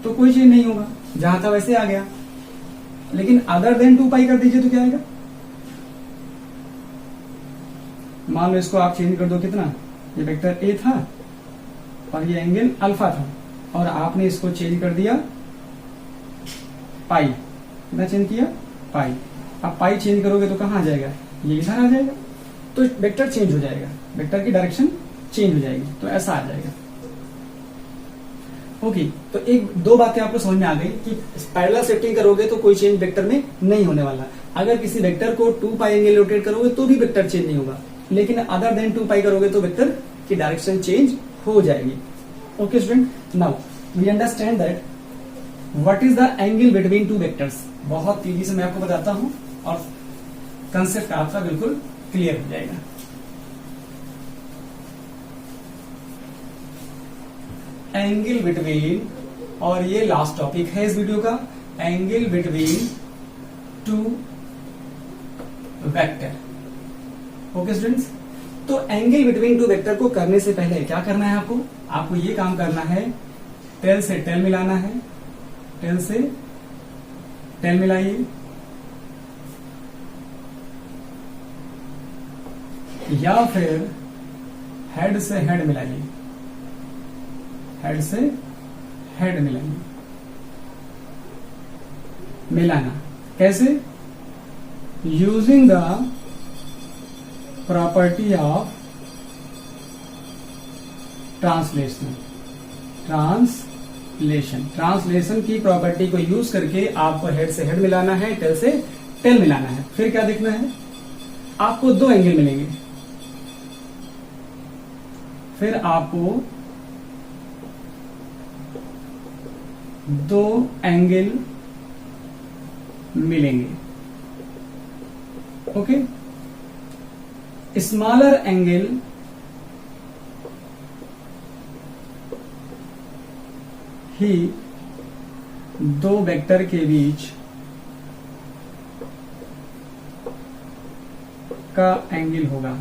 तो कोई चेंज नहीं होगा, जहां था वैसे आ गया। लेकिन अदर देन 2 पाई कर दीजिए तो क्या आएगा, मान लो इसको आप चेंज कर दो, कितना, ये वेक्टर ए था और ये एंगल अल्फा था, और आपने इसको चेंज कर दिया पाई, कितना चेंज किया, पाई। अब पाई चेंज करोगे तो कहां आ जाएगा, ये इधर आ जाएगा, तो वेक्टर चेंज हो जाएगा, वेक्टर की डायरेक्शन चेंज हो जाएगी, तो ऐसा आ जाएगा। ओके, तो एक दो बातें आपको समझ में आ गई कि पैरेलल शिफ्टिंग करोगे तो कोई चेंज वेक्टर में नहीं होने वाला। अगर किसी वेक्टर को 2 पाई एंगल रोटेट करोगे तो भी वेक्टर चेंज नहीं होगा, लेकिन अदर देन 2 पाई करोगे तो वेक्टर की डायरेक्शन चेंज हो जाएगी। Okay student, now we understand that what is the angle between two vectors। बहुत तेजी से मैं आपको बताता हूं और कंसेप्ट आपका बिल्कुल क्लियर हो जाएगा। एंगल बिटवीन, और ये लास्ट टॉपिक है इस वीडियो का, angle between two vector. Okay students, तो एंगल बिटवीन टू वेक्टर को करने से पहले क्या करना है आपको, आपको ये काम करना है, टेल से टेल मिलाना है, टेल से टेल मिलाइए, या फिर हेड से हेड मिलाइए, हेड से हेड मिलाइए। मिलाना कैसे, using the property of translation, translation की प्रॉपर्टी को यूज करके आपको हेड से हेड मिलाना है, टेल से टेल मिलाना है। फिर क्या देखना है, आपको 2 एंगल मिलेंगे, फिर आपको 2 एंगल मिलेंगे। ओके, स्मॉलर एंगल ही 2 वेक्टर के बीच का एंगल होगा।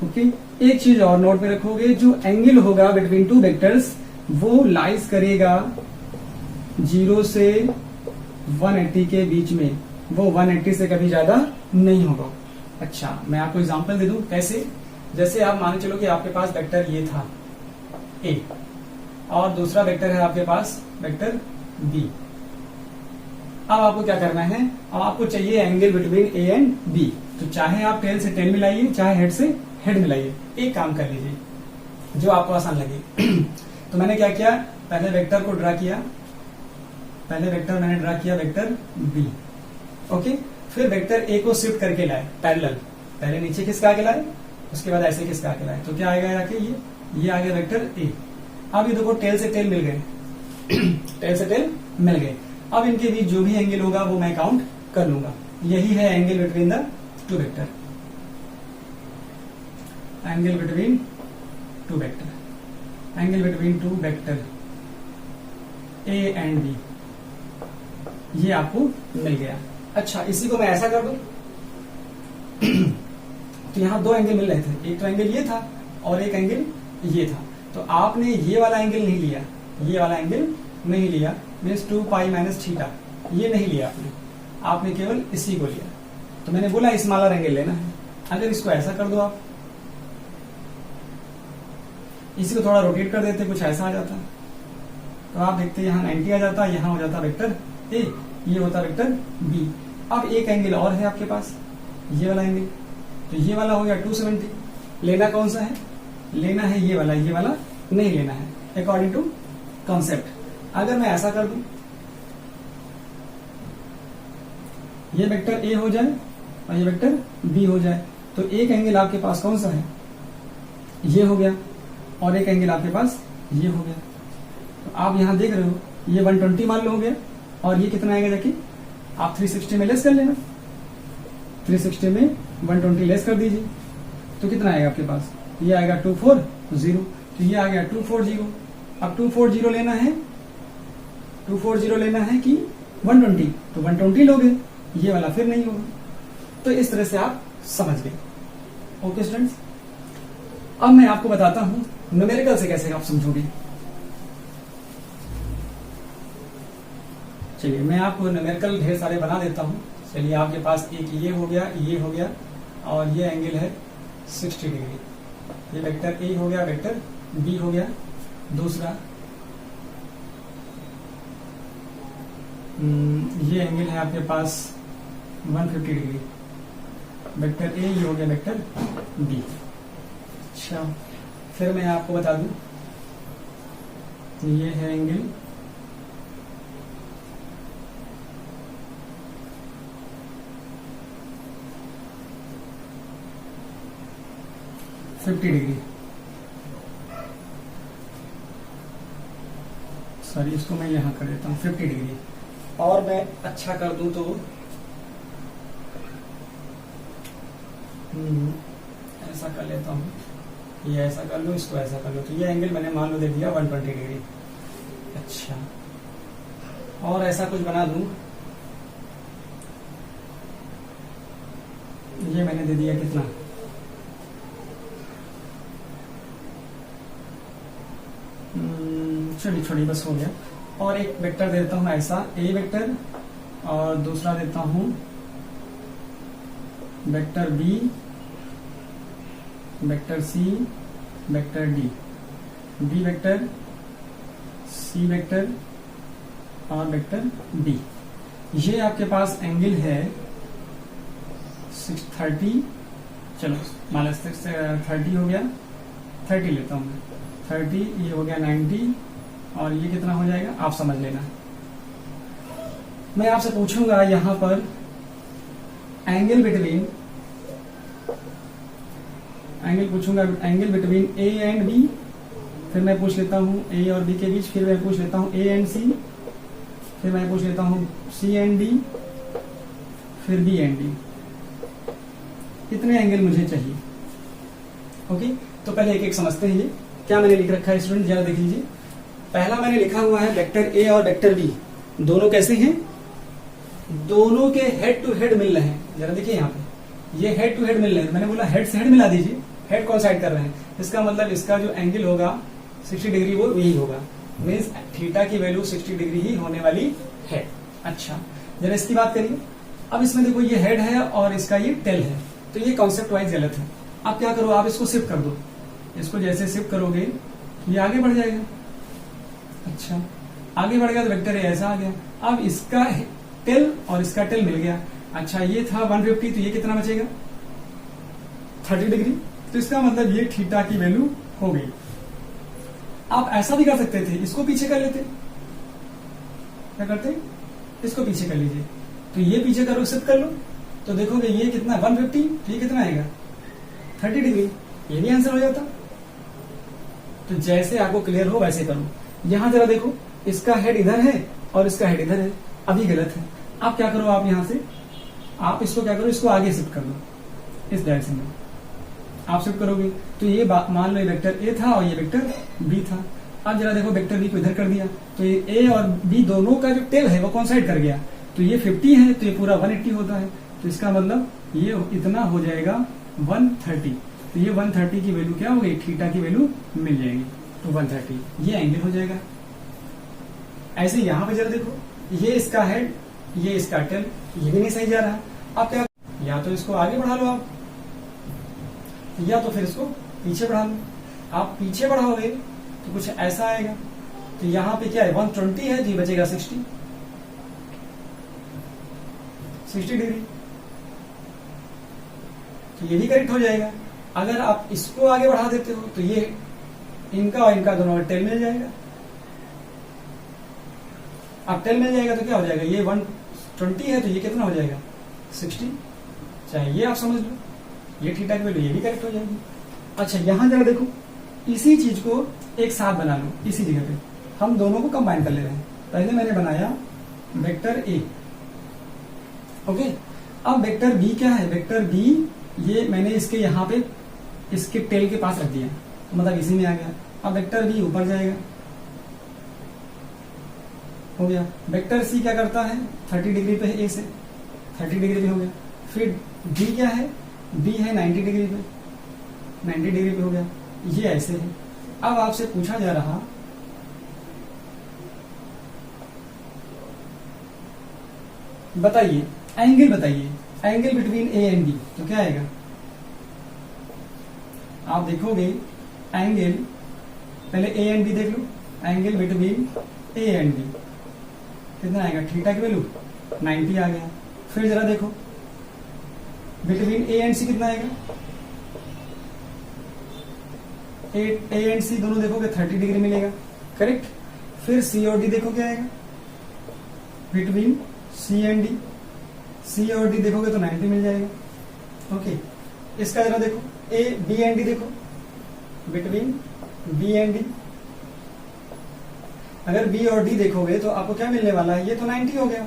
ओके, एक चीज और नोट में रखोगे, जो एंगल होगा बिटवीन 2 वेक्टर्स वो लाइज करेगा 0 से 180 के बीच में, वो 180 से कभी ज्यादा नहीं होगा। अच्छा, मैं आपको एग्जांपल दे दूं कैसे। जैसे आप मान के चलो कि आपके पास वेक्टर ये था ए और दूसरा वेक्टर है आपके पास वेक्टर बी। अब आपको क्या करना है, अब आपको चाहिए angle between A and B. तो चाहे आप टेल से टेल मिलाइए, चाहे हेड से हेड मिलाइए, एक काम कर लीजिए जो आपको आसान लगे। तो मैंने क्या किया, पहले वेक्टर को ड्रा किया, पहले वेक्टर मैंने ड्रा किया वेक्टर बी, ओके। फिर वेक्टर ए को शिफ्ट करके लाए पैरेलल, पहले नीचे खिसका के लाए, उसके बाद ऐसे खिसका के लाए, तो क्या आएगा आके ये आ गया वेक्टर ए। अब ये देखो टेल से टेल मिल गए, टेल से टेल मिल गए। अब इनके बीच जो भी एंगल होगा वो मैं काउंट कर लूंगा। यही है angle between the two vector, angle between two vector, angle between two vector A and B, ये आपको मिल गया। अच्छा, इसी को मैं ऐसा कर दूं तो यहां दो एंगल मिल रहे थे, एक तो एंगल ये था और एक एंगल ये था। तो आपने ये वाला एंगल नहीं लिया, ये वाला एंगल नहीं लिया, मीन्स 2 पाई माइनस थीटा, ये नहीं लिया आपने केवल इसी को लिया। तो मैंने बोला स्मॉलर एंगल लेना है। अगर इसको ऐसा कर दो आप, इसी को थोड़ा रोटेट कर देते, कुछ ऐसा आ जाता, तो आप देखते यहाँ 90 आ जाता, यहाँ हो जाता वेक्टर ए, ये होता वेक्टर बी। अब एक एंगल और है आपके पास, ये वाला एंगल, तो ये वाला हो गया 270। लेना कौन सा है, लेना है ये वाला नहीं लेना है, अकॉर्डिंग टू कॉन्सेप्ट। अगर मैं ऐसा कर दूं, ये वेक्टर ए हो जाए और ये वेक्टर बी हो जाए, तो एक एंगल आपके पास कौन सा है, ये हो गया, और एक एंगल आपके पास ये हो गया। तो आप यहां देख रहे हो, ये 120 मान लो हो गया, और ये कितना आएगा जाके आप 360 में लेस कर लेना, 360 में 120 लेस कर दीजिए, तो कितना आएगा आपके पास, ये आएगा 240, तो ये आ गया 240। अब 240 लेना है, 240 लेना है कि 120, तो 120 लोगे, ये वाला फिर नहीं होगा। तो इस तरह से आप समझ गए। ओके स्टूडेंट्स, अब मैं आपको बताता हूं न्यूमेरिकल से कैसे आप समझोगे। चलिए, मैं आपको न्यूमेरिकल ढेर सारे बना देता हूं। चलिए, आपके पास एक ये हो गया, और ये एंगल है 60 डिग्री। ये वेक्टर ए हो गया, वेक्टर बी हो गया, दूसरा ये एंगल है आपके पास 150 डिग्री, वेक्टर ए, ये हो गया वेक्टर बी। अच्छा, फिर मैं आपको बता दूं, ये है एंगल 50 डिग्री, सॉरी, इसको मैं यहां कर देता हूं 50 डिग्री। और मैं अच्छा कर दूं तो ऐसा कर लेता हूं, ये ऐसा कर लो, इसको ऐसा कर लो, तो ये एंगल मैंने मान लो दे दिया 120 डिग्री। अच्छा, और ऐसा कुछ बना दूं, ये मैंने दे दिया कितना, छोटी बस हो गया। और एक वेक्टर देता हूं ऐसा, ए वेक्टर, और दूसरा देता हूं vector B, vector C, vector D, B vector, C vector और वेक्टर बी। ये आपके पास एंगल है 630, चलो मान 30 हो गया, 30 लेता हूं मैं, 30, ये हो गया 90, और ये कितना हो जाएगा आप समझ लेना। मैं आपसे पूछूंगा यहां पर angle between A and B, फिर मैं पूछ लेता हूं ए और बी के बीच, फिर मैं पूछ लेता हूं ए एंड सी, फिर मैं पूछ लेता हूं सी एंड डी, फिर बी एंड डी। इतने एंगल मुझे चाहिए। ओके, तो पहले एक एक समझते हैं। ये क्या मैंने लिख रखा है स्टूडेंट, जरा देख लीजिए। पहला मैंने लिखा हुआ है वेक्टर ए और वेक्टर बी, दोनों कैसे हैं, दोनों के हेड टू हेड मिल रहे हैं। जरा देखिए यहाँ पे, ये हेड टू हेड मिल रहे हैं। मैंने बोला हेड से हेड मिला दीजिए, हेड कोइंसाइड कर रहे हैं, इसका मतलब इसका जो एंगल होगा 60 डिग्री वो यही होगा, मीन्स थीटा की वैल्यू 60 डिग्री ही होने वाली है। अच्छा, जरा इसकी बात करिए। अब इसमें देखो ये हेड है और इसका ये टेल है, तो ये कॉन्सेप्ट वाइज गलत है। आप क्या करो, आप इसको शिफ्ट कर दो, इसको जैसे शिफ्ट करोगे ये आगे बढ़ जाएगा। अच्छा, आगे बढ़ गया तो वेक्टर ए ऐसा आ गया। अब इसका टेल और इसका टेल मिल गया। अच्छा, ये था 150, तो ये कितना बचेगा 30 डिग्री। तो इसका मतलब ये थीटा की वैल्यू हो गई। आप ऐसा भी कर सकते थे, इसको पीछे कर लेते। क्या करते, इसको पीछे कर लीजिए। तो ये पीछे करो, शिफ्ट कर लो, तो देखोगे ये कितना 150, तो ये कितना आएगा 30 डिग्री। ये भी आंसर हो जाता। तो जैसे आपको क्लियर हो वैसे करो। यहां जरा देखो, इसका हेड इधर है और इसका हेड इधर है, अभी गलत है। आप क्या करो, आप यहां से आप इसको क्या करो, इसको आगे शिफ्ट कर दो, इस डायरेक्शन में आप शिफ्ट करोगे तो ये मान लो ये वेक्टर ए था और ये वेक्टर बी था। अब जरा देखो, वेक्टर बी को इधर कर दिया तो ये ए और बी दोनों का जो टेल है वो कौन साइड कर गया, तो ये 50 है तो ये पूरा 180 होता है। तो इसका मतलब ये इतना हो जाएगा 130। तो ये 130 की वैल्यू क्या हो गई, थीटा की वैल्यू मिल जाएगी। तो 130 ये एंगल हो जाएगा। ऐसे यहां पे जरा देखो, ये इसका हेड, ये इसका टेल, ये भी नहीं सही जा रहा। आप क्या, या तो इसको आगे बढ़ा लो आप, या तो फिर इसको पीछे बढ़ा लो। आप पीछे बढ़ाओगे तो कुछ ऐसा आएगा। तो यहां पे क्या है 120 है, तो ये बचेगा 60 डिग्री। तो ये भी करेक्ट हो जाएगा। अगर आप इसको आगे बढ़ा देते हो तो ये इनका और इनका दोनों टेल मिल जाएगा। अब टेल मिल जाएगा तो क्या हो जाएगा, ये 120 है तो ये कितना हो जाएगा 60। चाहे ये आप समझ लो, ये थीटा की वैल्यू ये भी करेक्ट हो जाएगी। अच्छा, यहां जरा देखो, इसी चीज को एक साथ बना लो। इसी जगह पे हम दोनों को कंबाइन कर ले रहे हैं। पहले मैंने बनाया वेक्टर ए, ओके। अब वेक्टर बी क्या है, वेक्टर बी ये मैंने इसके यहाँ पे इसके टेल के पास रख दिया, मतलब इसी में आ गया। अब वेक्टर बी ऊपर जाएगा, हो गया। वेक्टर सी क्या करता है 30 डिग्री पे है, ए से 30 डिग्री पे हो गया। फिर डी क्या है, बी है 90 डिग्री पे, 90 डिग्री पे हो गया। ये ऐसे है। अब आपसे पूछा जा रहा, बताइए एंगल, बताइए angle between A and B, तो क्या आएगा। आप देखोगे एंगल, पहले ए एंड बी देख लो, angle between A and B कितना आएगा, थीटा की वैल्यू 90 आ गया। फिर जरा देखो बिटवीन ए एंड सी कितना आएगा, ए एंड सी दोनों देखोगे 30 डिग्री मिलेगा, करेक्ट। फिर सी और डी देखो क्या आएगा, बिटवीन सी एंड डी, सी और डी देखोगे तो 90 मिल जाएगा, ओके। इसका जरा देखो ए बी एंड डी देखो, बिटवीन बी एंड डी, अगर बी और डी देखोगे तो आपको क्या मिलने वाला है, ये तो 90 हो गया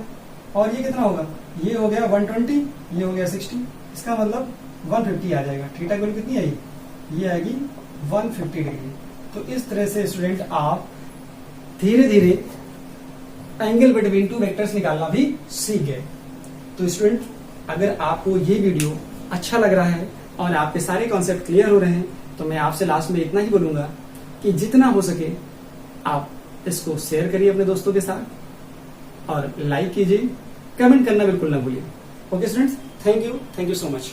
और ये कितना होगा, ये हो गया 120, ये हो गया 60। इसका मतलब 150 आ जाएगा। थीटा की वैल्यू कितनी आएगी, ये आएगी 150 डिग्री। तो इस तरह से स्टूडेंट आप धीरे धीरे एंगल बिटवीन टू वेक्टर्स निकालना भी सीख गए। तो स्टूडेंट, अगर आपको ये वीडियो अच्छा लग रहा है और आपके सारे कॉन्सेप्ट क्लियर हो रहे हैं तो मैं आपसे लास्ट में इतना ही बोलूंगा कि जितना हो सके आप इसको शेयर करिए अपने दोस्तों के साथ और लाइक कीजिए, कमेंट करना बिल्कुल ना भूलिए। Okay students, thank you so much.